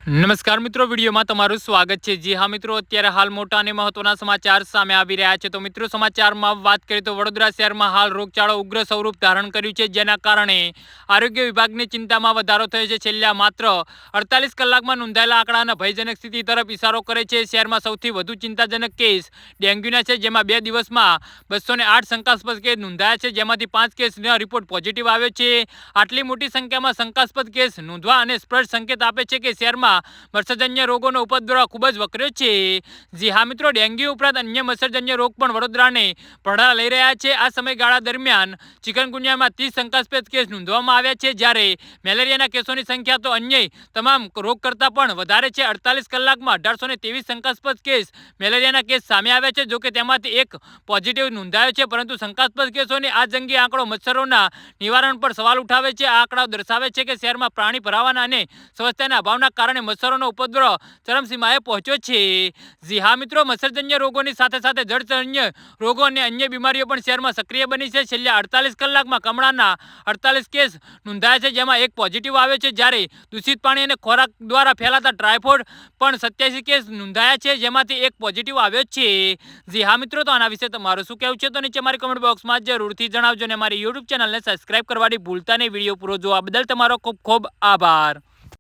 નમસ્કાર મિત્રો, વિડીયોમાં તમારું સ્વાગત છે। જી હા મિત્રો, અત્યારે હાલ મોટા અને મહત્વના સમાચાર સામે આવી રહ્યા છે। તો મિત્રો, સમાચારમાં વાત કરીએ તો વડોદરા શહેરમાં હાલ રોગચાળો ઉગ્ર સ્વરૂપ ધારણ કર્યું છે, જેના કારણે આરોગ્ય વિભાગની ચિંતામાં વધારો થયો છે। છેલ્લા માત્ર 48 કલાકમાં નોંધાયેલા આંકડાના ભયજનક સ્થિતિ તરફ ઇશારો કરે છે। શહેરમાં સૌથી વધુ ચિંતાજનક કેસ ડેન્ગ્યુના છે, જેમાં 2 દિવસમાં 208 શંકાસ્પદ કેસ નોંધાયા છે, જેમાંથી 5 કેસનો રિપોર્ટ પોઝિટિવ આવ્યો છે। આટલી મોટી સંખ્યામાં શંકાસ્પદ કેસ નોંધવા અને સ્પષ્ટ સંકેત આપે છે કે શહેરમાં મચ્છરજન્ય રોગોનો ઉપદ્રવ ખૂબ જ વકર્યો છે। જી હા મિત્રો, ડેન્ગ્યુ ઉપરાંત અન્ય મચ્છરજન્ય રોગ પણ વડોદરાને પડઘા લઈ રહ્યા છે। આ સમયગાળા દરમિયાન ચિકનગુનિયામાં 30 શંકાસ્પદ કેસ નોંધવામાં આવ્યા છે, જ્યારે મેલેરિયાના કેસોની સંખ્યા તો અન્ય તમામ રોગ કરતાં પણ વધારે છે। 48 કલાકમાં 1823 શંકાસ્પદ કેસ મેલેરિયાના કેસ સામે આવ્યા છે। જોકે તેમાંથી એક પોઝિટિવ નોંધાયો છે, પરંતુ શંકાસ્પદ કેસોની આ જંગી આંકડો મચ્છરોના નિવારણ પર સવાલ ઉઠાવે છે। આ આંકડાઓ દર્શાવે છે કે શહેરમાં પાણી ભરાવાના અને સ્વચ્છતાના અભાવના કારણે મચ્છરોનો ઉપદ્રવ ચરમસીમાએ પહોંચ્યો છે। જી હા મિત્રો, મચ્છરજન્ય રોગોની સાથે સાથે જળજન્ય રોગો અને અન્ય બીમારીઓ પણ શહેરમાં સક્રિય બની છે। છેલ્લા 48 કલાકમાં કમળાના 48 કેસ નોંધાયા છે, જેમાં એક પોઝિટિવ આવ્યો છે, જ્યારે દૂષિત પાણી અને ખોરાક દ્વારા ફેલાતા ટાઇફોઇડ પણ 87 કેસ નોંધાયા છે, જેમાંથી એક પોઝિટિવ આવ્યો છે। જી હા મિત્રો, તો આના વિશે તમારું શું કહેવું છે તો નીચે મારી કમેન્ટ બોક્સમાં જરૂરથી જણાવજો અને મારી યુટ્યુબ ચેનલને સબસ્ક્રાઇબ કરવાની ભૂલતા નહીં। વિડીયો પૂરો જોવા બદલ તમારો ખૂબ ખૂબ આભાર।